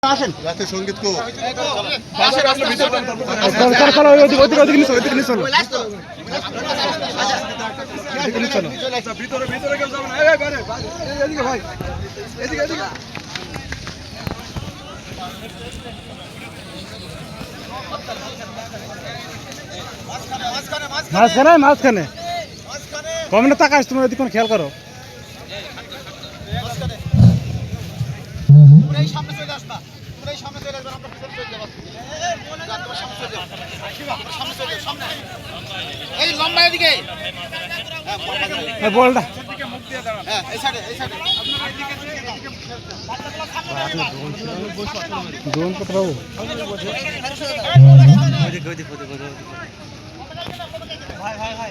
আসেন রাতে সঙ্গীত কো চলো চলো ওইদিকে নিচে চলো ভিতরে ভিতরে কেউ যাবে না এই বাইরে এদিকে ভাই এদিকে এদিকে মাঝখানে কমনে টাকা আসছে তুমি ওদিকে কোন খেয়াল করো পুরাই সামনে চলে আসবা পুরাই সামনে চলে আসবা আমরা পিছনে চলে যাব যা তোমার সামনে চলে যাও সামনে চলে যাও সামনে এই লম্বা এদিকে এই বলটা এদিকে মুখ দিয়ে দাঁড়ান হ্যাঁ এই সাইডে আপনারা এদিকে ড্রোন পটরাও ভাই ভাই ভাই